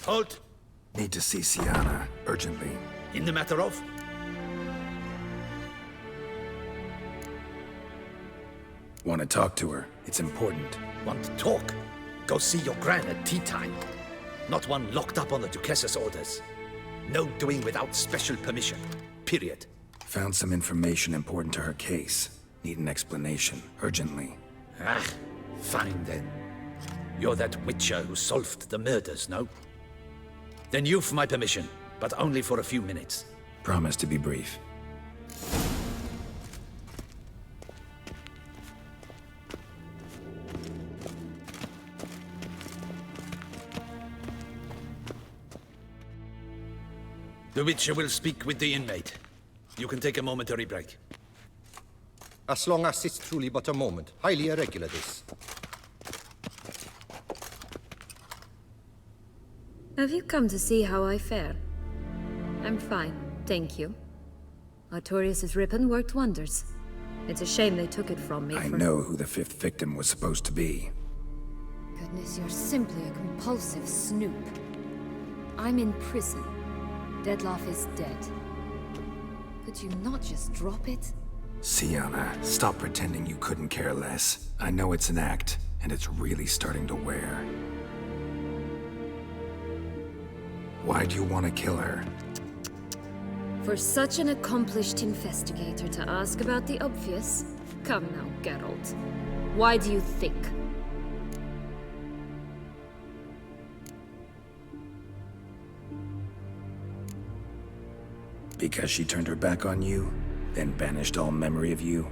Halt! Need to see Sienna, urgently. In the matter of? Want to talk to her. It's important. Want to talk? Go see your gran at tea time. Not one locked up on the Duchess's orders. No doing without special permission. Period. Found some information important to her case. Need an explanation, urgently. Ah, fine then. You're that witcher who solved the murders, no? Then you've my permission, but only for a few minutes. Promise to be brief. The Witcher will speak with the inmate. You can take a momentary break. As long as it's truly but a moment. Highly irregular, this. Have you come to see how I fare? I'm fine, thank you. Artorius' ribbon worked wonders. It's a shame they took it from me. I know who the fifth victim was supposed to be. Goodness, you're simply a compulsive snoop. I'm in prison. Deadloff is dead. Could you not just drop it? Sienna, stop pretending you couldn't care less. I know it's an act, and it's really starting to wear. Why do you want to kill her? For such an accomplished investigator to ask about the obvious? Come now, Geralt. Why do you think? Because she turned her back on you, then banished all memory of you?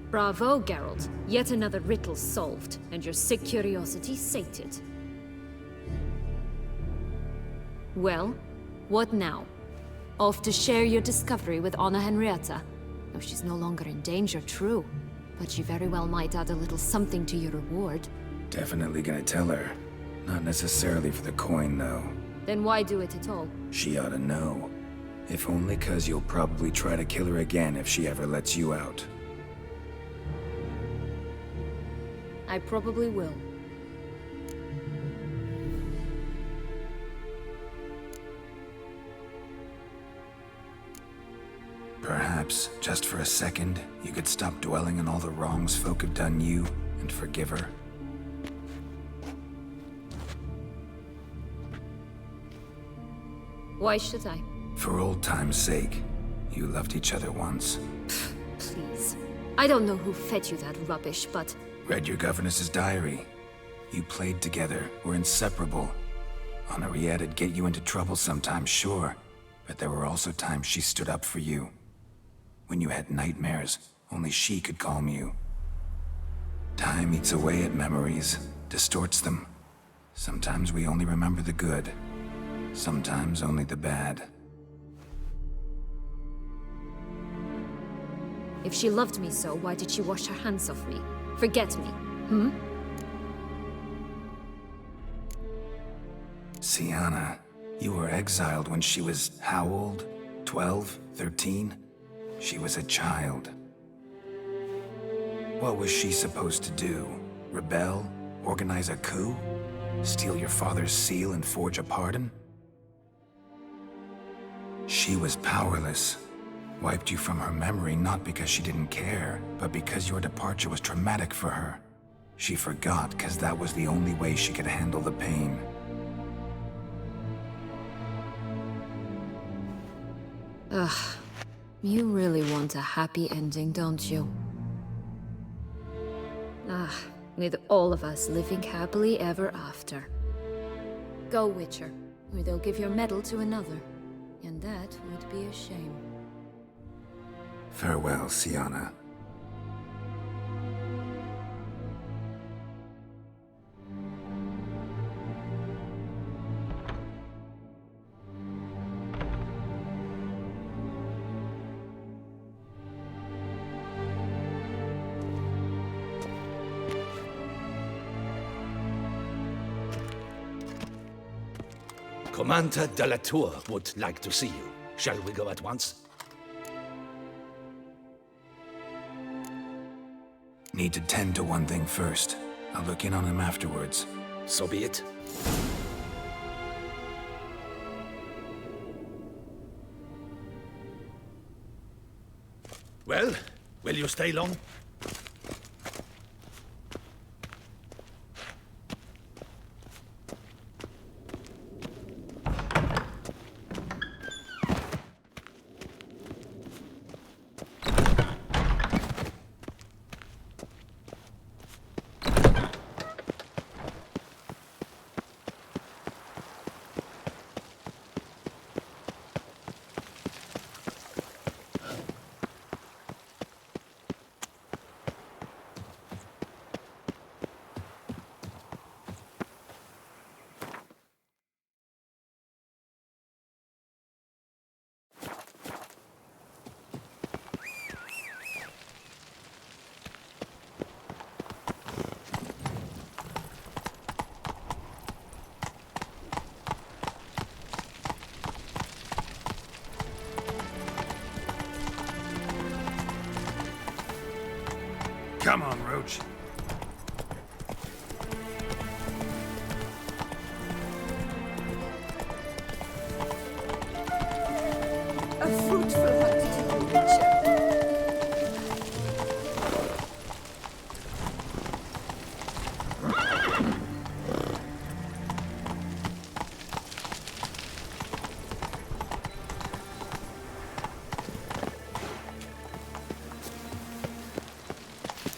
Bravo, Geralt. Yet another riddle solved, and your sick curiosity sated. Well, what now? Off to share your discovery with Anna Henrietta? Oh, she's no longer in danger, true. But she very well might add a little something to your reward. Definitely gonna tell her. Not necessarily for the coin, though. Then why do it at all? She ought to know. If only 'cause you'll probably try to kill her again if she ever lets you out. I probably will. Perhaps, just for a second, you could stop dwelling on all the wrongs folk have done you and forgive her. Why should I? For old time's sake. You loved each other once. Please. I don't know who fed you that rubbish, but... Read your governess's diary. You played together, were inseparable. Henriette'd get you into trouble sometimes, sure. But there were also times she stood up for you. When you had nightmares, only she could calm you. Time eats away at memories, distorts them. Sometimes we only remember the good. Sometimes only the bad. If she loved me so, why did she wash her hands off me? Forget me, hmm? Sienna, you were exiled when she was how old? 12? 13? She was a child. What was she supposed to do? Rebel? Organize a coup? Steal your father's seal and forge a pardon? She was powerless. Wiped you from her memory not because she didn't care, but because your departure was traumatic for her. She forgot because that was the only way she could handle the pain. Ugh. You really want a happy ending, don't you? Ah, with all of us living happily ever after. Go, Witcher, or they'll give your medal to another. And that would be a shame. Farewell, Sienna. Commander de la Tour would like to see you. Shall we go at once? Need to tend to one thing first. I'll look in on him afterwards. So be it. Well, will you stay long? Come on, Roach. A fruitful hunt to you, Witcher.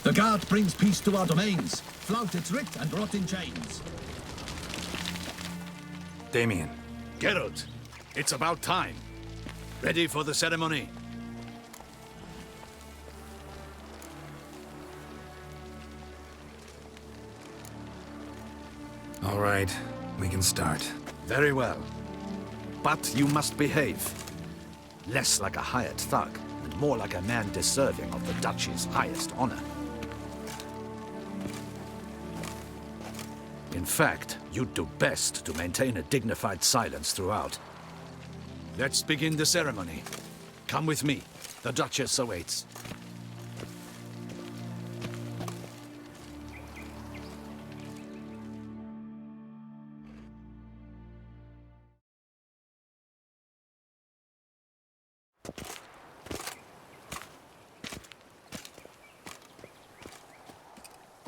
The guard brings peace to our domains. Flout its writ and rot in chains. Damien. Geralt, it's about time. Ready for the ceremony? All right, we can start. Very well. But you must behave. Less like a hired thug, and more like a man deserving of the Duchy's highest honor. In fact, you'd do best to maintain a dignified silence throughout. Let's begin the ceremony. Come with me. The Duchess awaits.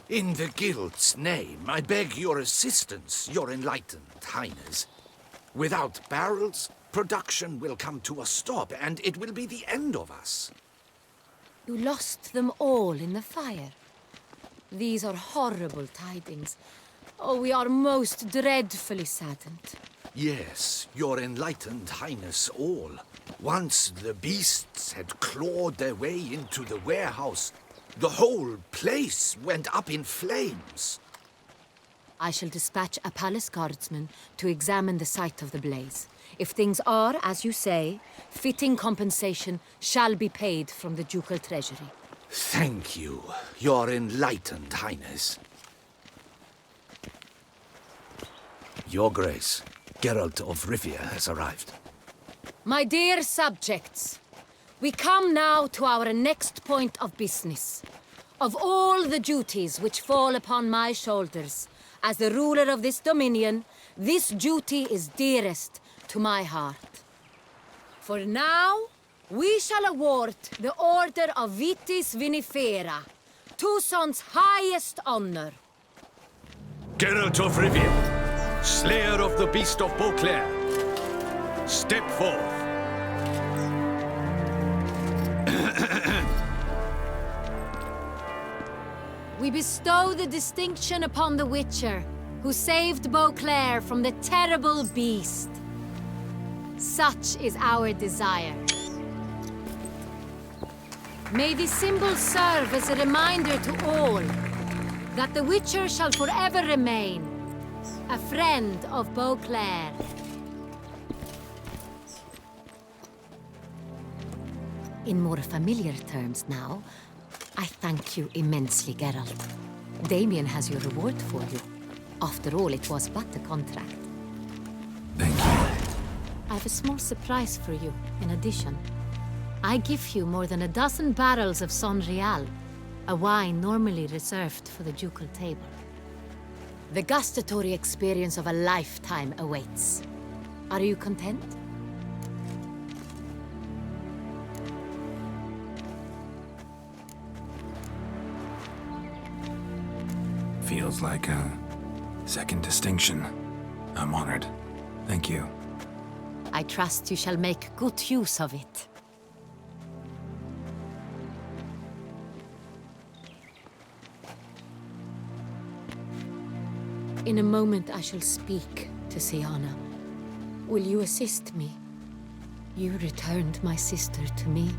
In the Guild's name, I beg your assistance, your enlightened highness. Without barrels, production will come to a stop, and it will be the end of us. You lost them all in the fire. These are horrible tidings. Oh, we are most dreadfully saddened. Yes, your enlightened highness all. Once the beasts had clawed their way into the warehouse, the whole place went up in flames. I shall dispatch a palace guardsman to examine the site of the blaze. If things are, as you say, fitting compensation shall be paid from the ducal treasury. Thank you, your enlightened highness. Your Grace, Geralt of Rivia has arrived. My dear subjects, we come now to our next point of business. Of all the duties which fall upon my shoulders, as the ruler of this dominion, this duty is dearest to my heart. For now, we shall award the Order of Vitis Vinifera, Tucson's highest honor. Geralt of Rivia, slayer of the beast of Beauclair, step forth. We bestow the distinction upon the Witcher, who saved Beauclair from the terrible beast. Such is our desire. May the symbol serve as a reminder to all that the Witcher shall forever remain a friend of Beauclair. In more familiar terms now, I thank you immensely, Geralt. Damien has your reward for you. After all, it was but a contract. Thank you. I have a small surprise for you, in addition. I give you more than a dozen barrels of Son Real, a wine normally reserved for the ducal table. The gustatory experience of a lifetime awaits. Are you content? Feels like a second distinction. I'm honored. Thank you. I trust you shall make good use of it. In a moment I shall speak to Siana. Will you assist me? You returned my sister to me,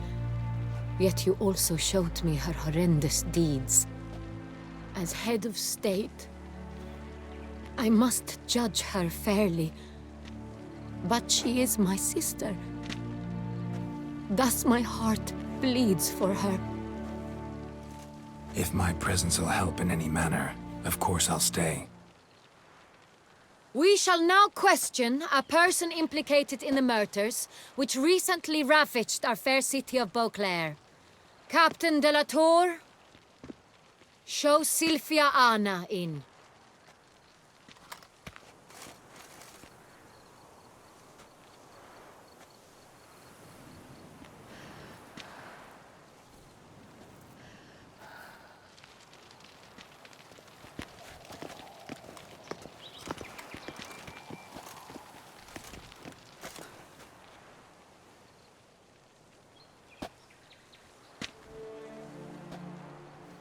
yet you also showed me her horrendous deeds. As head of state, I must judge her fairly. But she is my sister. Thus my heart bleeds for her. If my presence will help in any manner, of course I'll stay. We shall now question a person implicated in the murders which recently ravaged our fair city of Beauclair. Captain de la Tour, show Sylvia Anna in.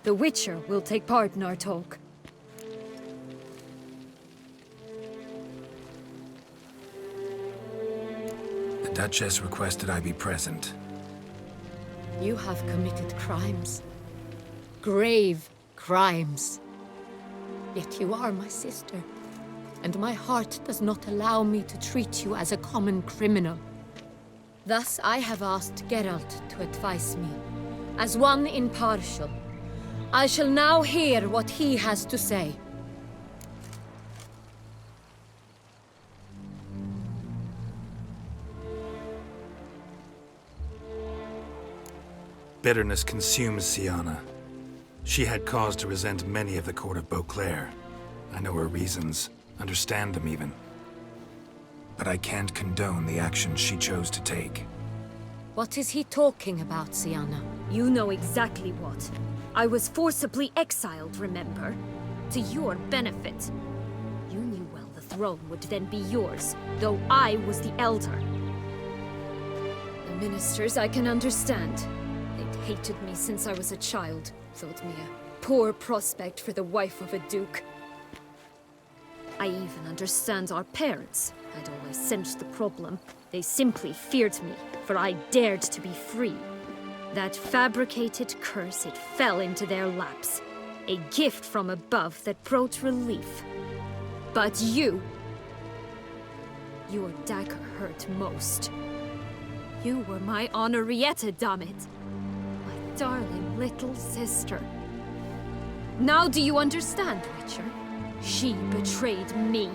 The Witcher will take part in our talk. The Duchess requested I be present. You have committed crimes. Grave crimes. Yet you are my sister, and my heart does not allow me to treat you as a common criminal. Thus I have asked Geralt to advise me, as one impartial. I shall now hear what he has to say. Bitterness consumes Siana. She had cause to resent many of the court of Beauclair. I know her reasons, understand them even. But I can't condone the actions she chose to take. What is he talking about, Siana? You know exactly what. I was forcibly exiled, remember? To your benefit. You knew well the throne would then be yours, though I was the elder. The ministers I can understand. They'd hated me since I was a child, thought me a poor prospect for the wife of a duke. I even understand our parents. I'd always sensed the problem. They simply feared me, for I dared to be free. That fabricated curse, it fell into their laps. A gift from above that brought relief. But you... Your dagger hurt most. You were my Henrietta, dammit. My darling little sister. Now do you understand, Witcher? She betrayed me.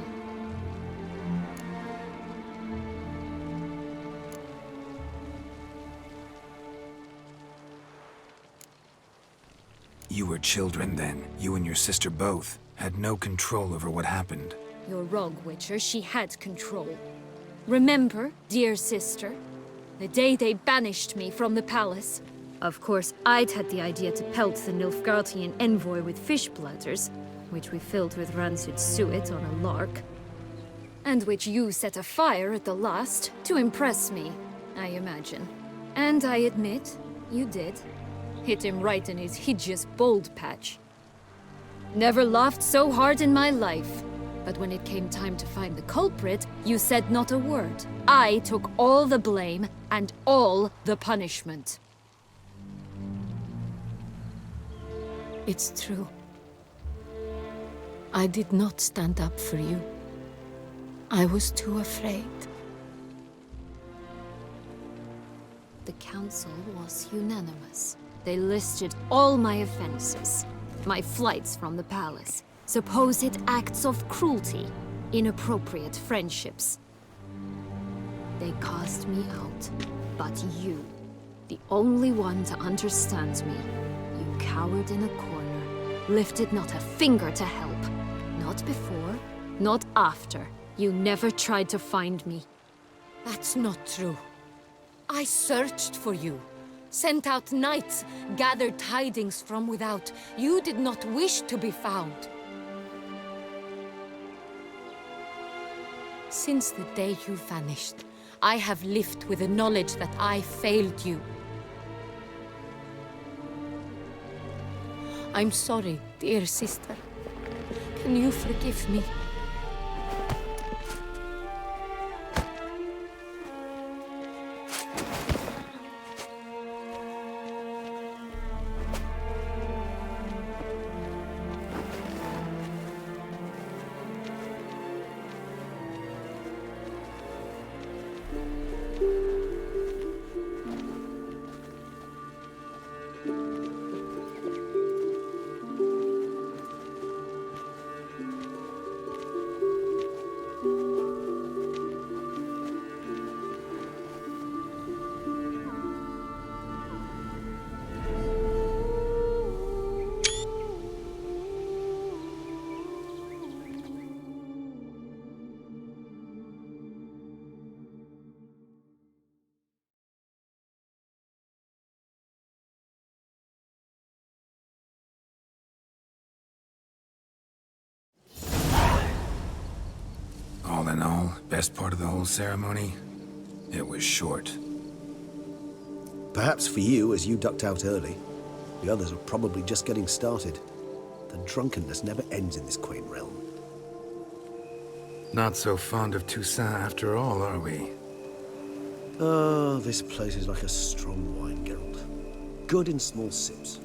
You were children then. You and your sister both had no control over what happened. You're wrong, Witcher. She had control. Remember, dear sister, the day they banished me from the palace? Of course, I'd had the idea to pelt the Nilfgaardian envoy with fish bladders, which we filled with rancid suet on a lark. And which you set afire at the last, to impress me, I imagine. And I admit, you did. Hit him right in his hideous bald patch. Never laughed so hard in my life. But when it came time to find the culprit, you said not a word. I took all the blame and all the punishment. It's true. I did not stand up for you. I was too afraid. The council was unanimous. They listed all my offenses. My flights from the palace, supposed acts of cruelty, inappropriate friendships. They cast me out, but you, the only one to understand me, you cowered in a corner, lifted not a finger to help. Not before, not after. You never tried to find me. That's not true. I searched for you. Sent out knights, gathered tidings from without. You did not wish to be found. Since the day you vanished, I have lived with the knowledge that I failed you. I'm sorry, dear sister. Can you forgive me? All in all, best part of the whole ceremony? It was short. Perhaps for you, as you ducked out early. The others are probably just getting started. The drunkenness never ends in this quaint realm. Not so fond of Toussaint after all, are we? Ah, this place is like a strong wine, Geralt. Good in small sips.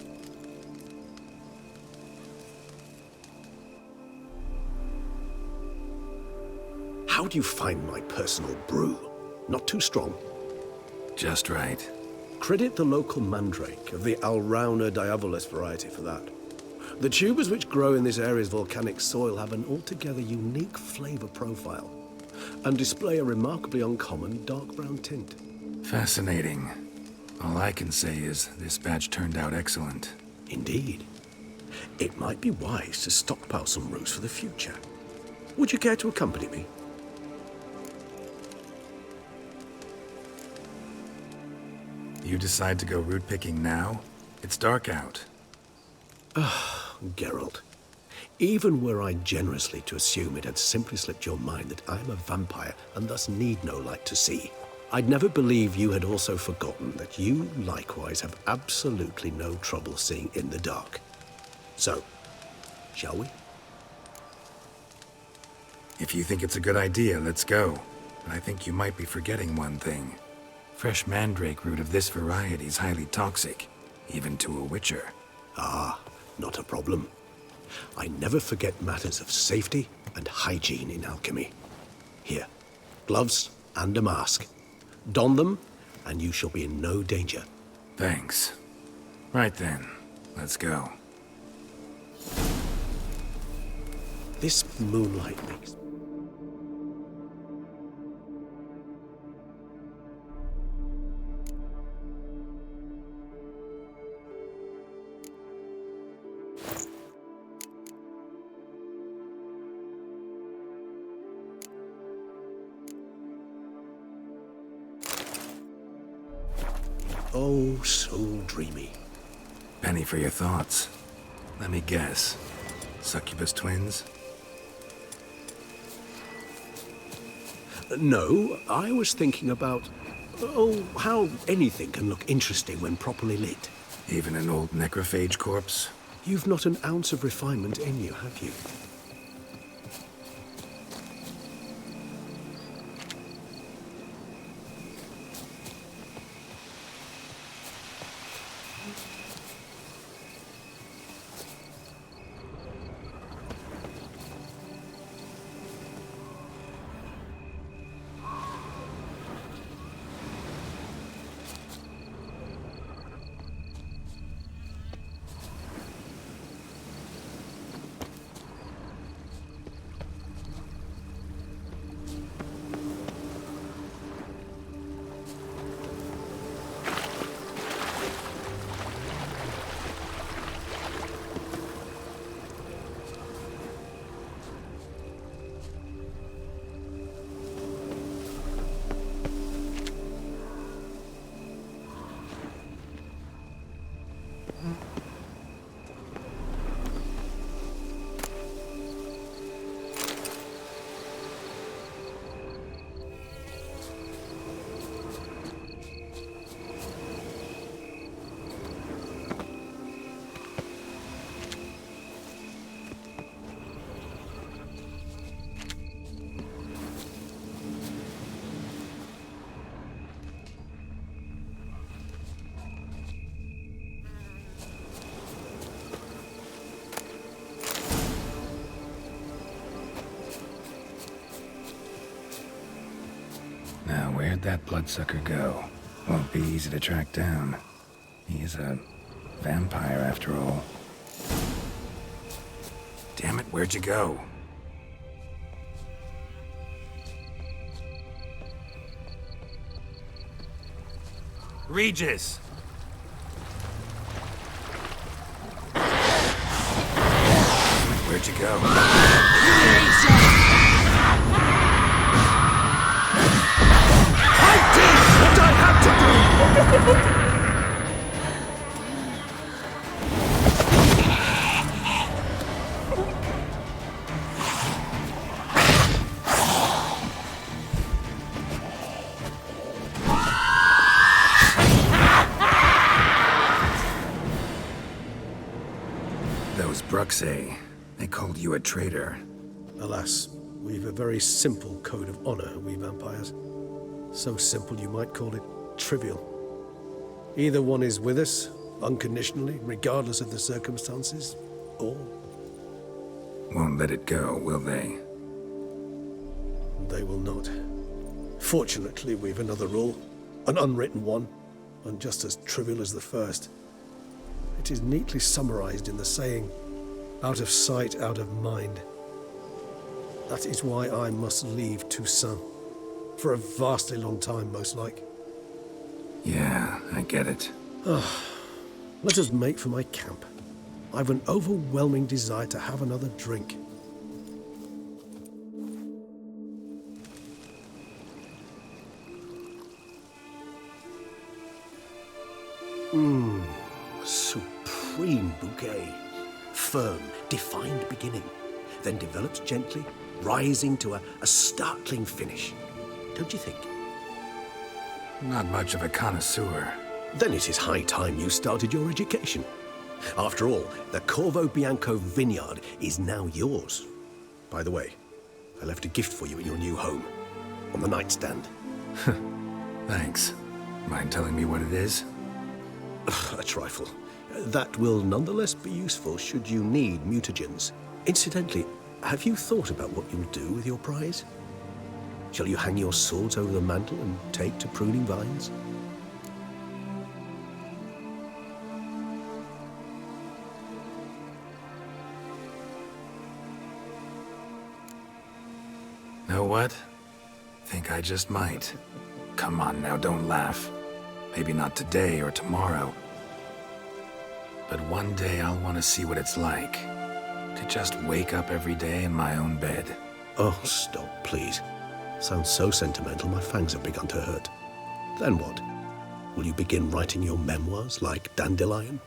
How do you find my personal brew? Not too strong? Just right. Credit the local mandrake of the Alrauna diabolus variety for that. The tubers which grow in this area's volcanic soil have an altogether unique flavor profile and display a remarkably uncommon dark brown tint. Fascinating. All I can say is this batch turned out excellent. Indeed. It might be wise to stockpile some roots for the future. Would you care to accompany me? You decide to go root picking now? It's dark out. Geralt, even were I generously to assume it had simply slipped your mind that I am a vampire and thus need no light to see, I'd never believe you had also forgotten that you likewise have absolutely no trouble seeing in the dark. So, shall we? If you think it's a good idea, let's go. But I think you might be forgetting one thing. Fresh mandrake root of this variety is highly toxic, even to a witcher. Ah, not a problem. I never forget matters of safety and hygiene in alchemy. Here, gloves and a mask. Don them, and you shall be in no danger. Thanks. Right then, let's go. This moonlight makes... Oh, so dreamy. Penny for your thoughts. Let me guess. Succubus twins? No, I was thinking about... oh, how anything can look interesting when properly lit. Even an old necrophage corpse? You've not an ounce of refinement in you, have you? Now, where'd that bloodsucker go? Won't be easy to track down. He is a vampire, after all. Damn it, where'd you go? Regis! Where'd you go? I did what I had to do! Those Bruxay, they called you a traitor. Alas, we've a very simple code of honor, we vampires. So simple you might call it trivial. Either one is with us, unconditionally, regardless of the circumstances, or... Won't let it go, will they? they will not. Fortunately, we've another rule, an unwritten one, and just as trivial as the first. It is neatly summarized in the saying, out of sight, out of mind. That is why I must leave Toussaint. For a vastly long time, most like. Yeah, I get it. Let us make for my camp. I've an overwhelming desire to have another drink. Supreme bouquet. Firm, defined beginning, then develops gently, rising to a startling finish. Don't you think? Not much of a connoisseur. Then it is high time you started your education. After all, the Corvo Bianco vineyard is now yours. By the way, I left a gift for you at your new home, on the nightstand. Thanks. Mind telling me what it is? A trifle. That will nonetheless be useful should you need mutagens. Incidentally, have you thought about what you'll do with your prize? Shall you hang your swords over the mantle and take to pruning vines? Know what? Think I just might. Come on now, don't laugh. Maybe not today or tomorrow. But one day I'll want to see what it's like. To just wake up every day in my own bed. Oh, stop, please. Sounds so sentimental, my fangs have begun to hurt. Then what? Will you begin writing your memoirs like Dandelion?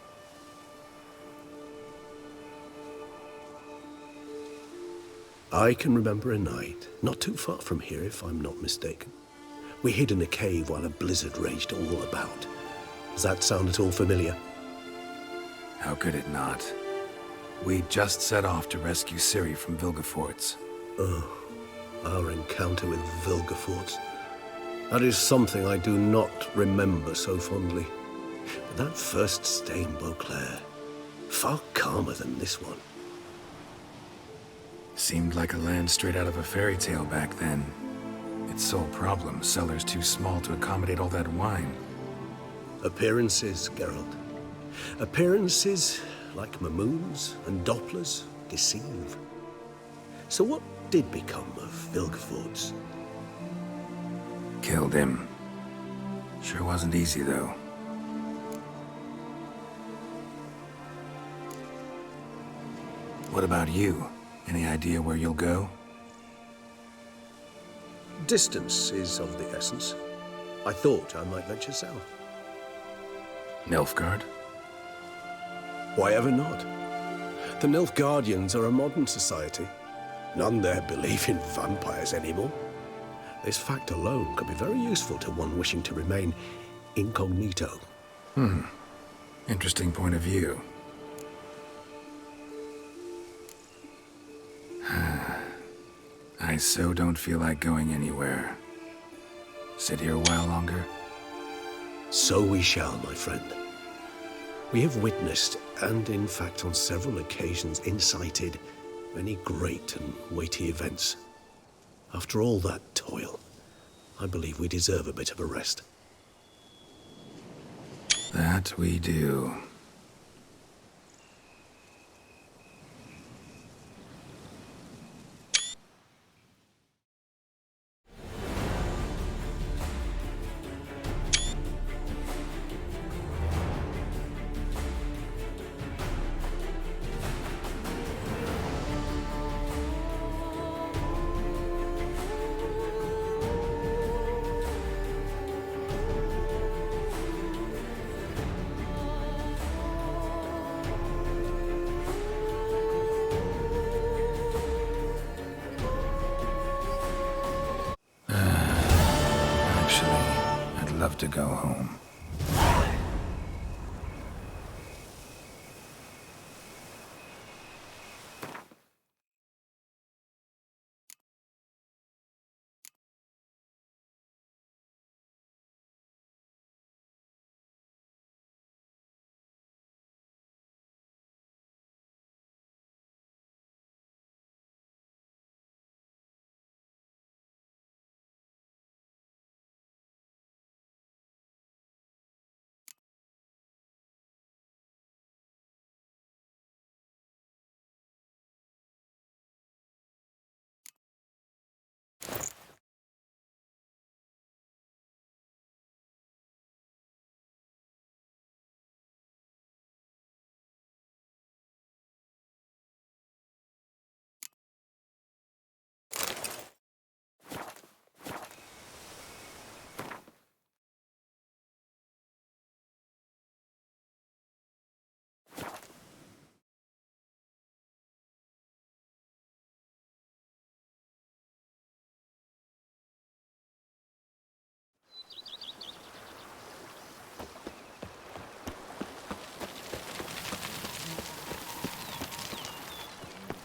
I can remember a night, not too far from here if I'm not mistaken. We hid in a cave while a blizzard raged all about. Does that sound at all familiar? How could it not? We just set off to rescue Ciri from Vilgefortz. Oh, our encounter with Vilgefortz. That is something I do not remember so fondly. But that first stay in Beauclair, far calmer than this one. Seemed like a land straight out of a fairy tale back then. Its sole problem, cellars too small to accommodate all that wine. Appearances, Geralt. Appearances, like Mamoons and Dopplers, deceive. So what did become of Vilgefortz? Killed him. Sure wasn't easy, though. What about you? Any idea where you'll go? Distance is of the essence. I thought I might venture south. Nilfgaard? Why ever not? The Nilfgaardians are a modern society. None there believe in vampires anymore. This fact alone could be very useful to one wishing to remain incognito. Interesting point of view. I so don't feel like going anywhere. Sit here a while longer? So we shall, my friend. We have witnessed, and in fact on several occasions incited, many great and weighty events. After all that toil, I believe we deserve a bit of a rest. That we do. I'd love to go home.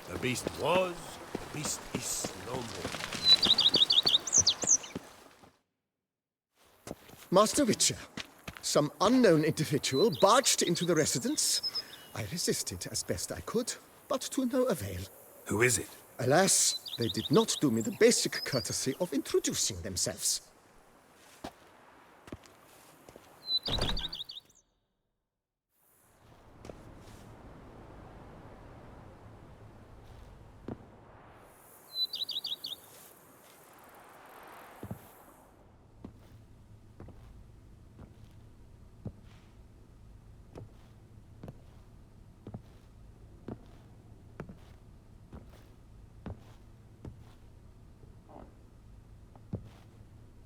The beast was, the beast is no more. Master Witcher, some unknown individual barged into the residence. I resisted as best I could, but to no avail. Who is it? Alas, they did not do me the basic courtesy of introducing themselves.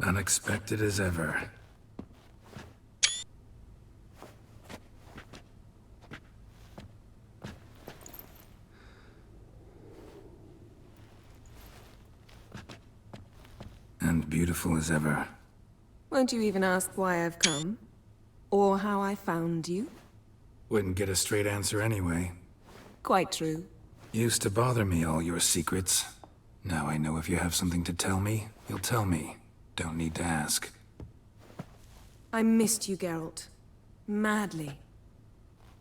Unexpected as ever. And beautiful as ever. Won't you even ask why I've come? Or how I found you? Wouldn't get a straight answer anyway. Quite true. Used to bother me, all your secrets. Now I know if you have something to tell me, you'll tell me. Don't need to ask. I missed you, Geralt. Madly.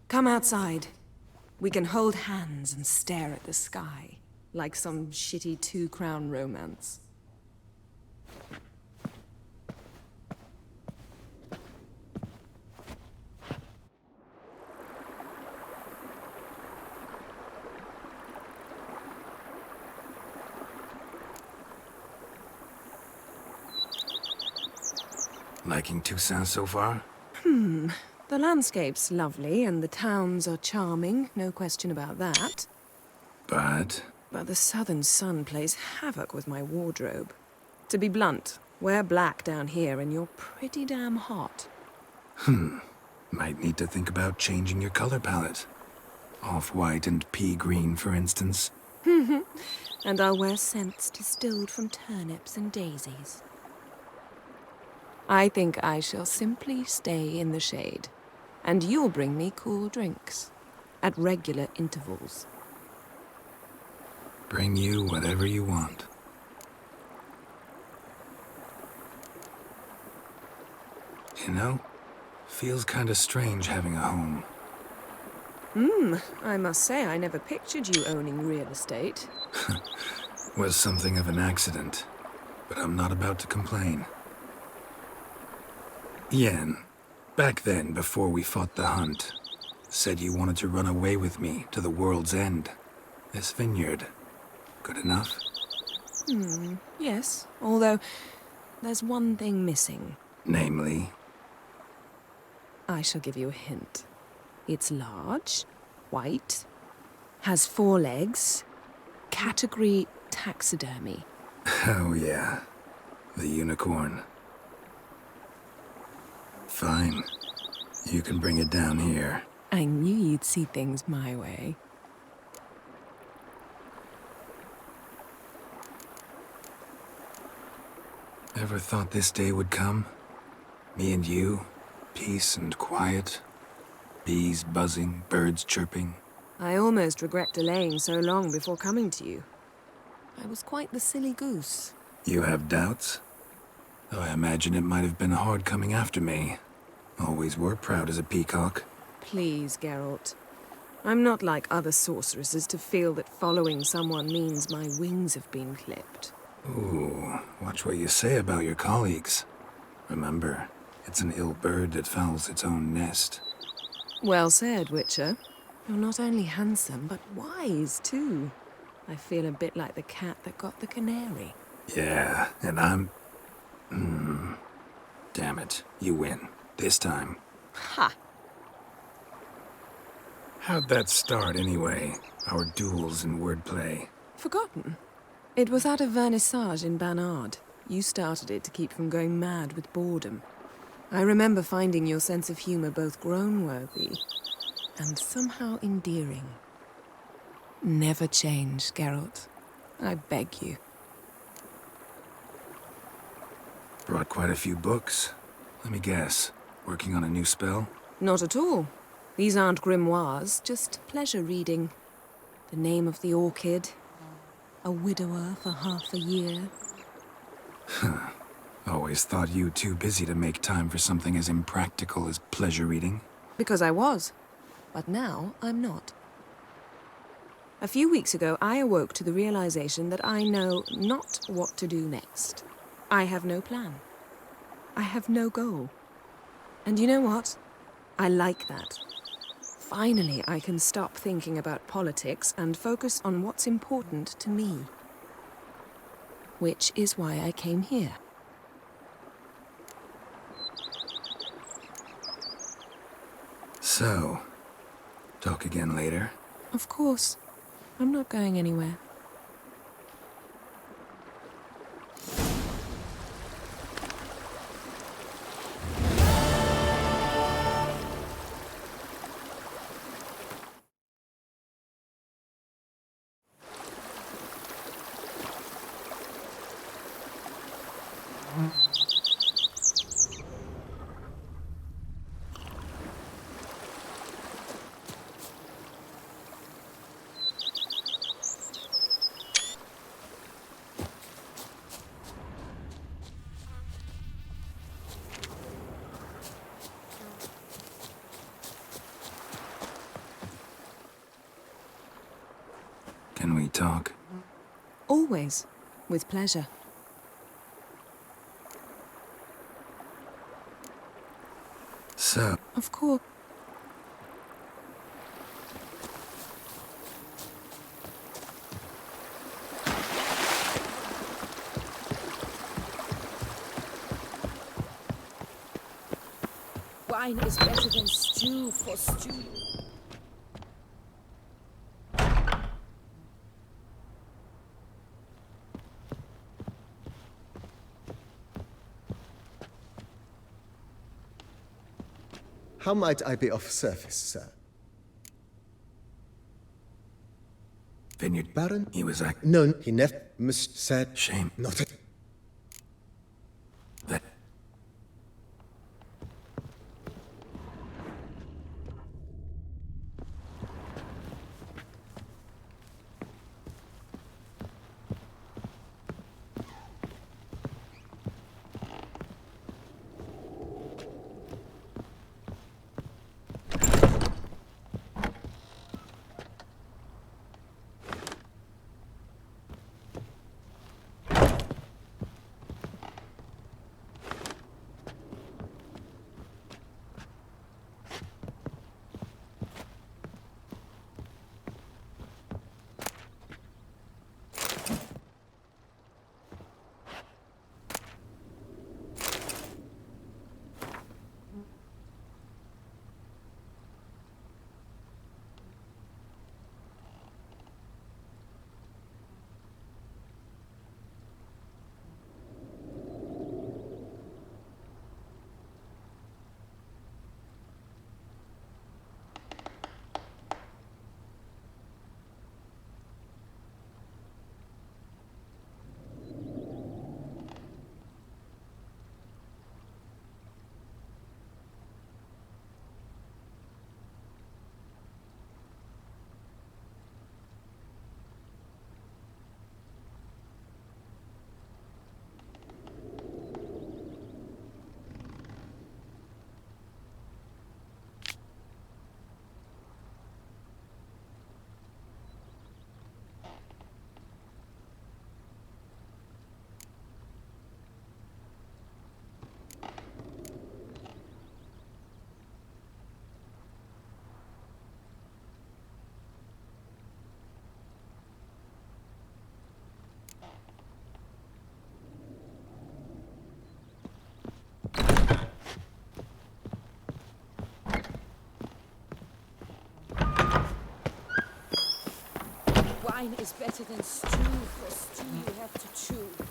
Come outside. We can hold hands and stare at the sky, like some shitty two-crown romance. Liking Toussaint so far? The landscape's lovely, and the towns are charming, no question about that. But the southern sun plays havoc with my wardrobe. To be blunt, wear black down here and you're pretty damn hot. might need to think about changing your color palette. Off-white and pea green, for instance. And I'll wear scents distilled from turnips and daisies. I think I shall simply stay in the shade, and you'll bring me cool drinks, at regular intervals. Bring you whatever you want. You know, feels kinda strange having a home. I must say I never pictured you owning real estate. Was something of an accident, but I'm not about to complain. Yen, back then, before we fought the hunt, said you wanted to run away with me to the world's end. This vineyard. Good enough? Yes. Although, there's one thing missing. Namely? I shall give you a hint. It's large, white, has 4 legs, category taxidermy. Oh yeah, the unicorn. Fine. You can bring it down here. I knew you'd see things my way. Ever thought this day would come? Me and you, peace and quiet, bees buzzing, birds chirping. I almost regret delaying so long before coming to you. I was quite the silly goose. You have doubts? Though I imagine it might have been hard coming after me. Always were proud as a peacock. Please, Geralt. I'm not like other sorceresses to feel that following someone means my wings have been clipped. Ooh, watch what you say about your colleagues. Remember, it's an ill bird that fouls its own nest. Well said, Witcher. You're not only handsome, but wise, too. I feel a bit like the cat that got the canary. Yeah, and I'm... Damn it, you win. This time. Ha! How'd that start, anyway? Our duels and wordplay? Forgotten. It was at a vernissage in Barnard. You started it to keep from going mad with boredom. I remember finding your sense of humor both groan-worthy and somehow endearing. Never change, Geralt. I beg you. Brought quite a few books. Let me guess. Working on a new spell? Not at all. These aren't grimoires, just pleasure reading. The Name of the Orchid. A widower for half a year. Always thought you too busy to make time for something as impractical as pleasure reading. Because I was. But now I'm not. A few weeks ago, I awoke to the realization that I know not what to do next. I have no plan. I have no goal. And you know what? I like that. Finally, I can stop thinking about politics and focus on what's important to me. Which is why I came here. So, talk again later? Of course. I'm not going anywhere. Can we talk? Always. With pleasure. So... Of course. Wine is better than stew for stew. How might I be of service, sir? Vineyard Baron? He was No, he never said... Shame. Not it. That... wine is better than stew, for stew you have to chew.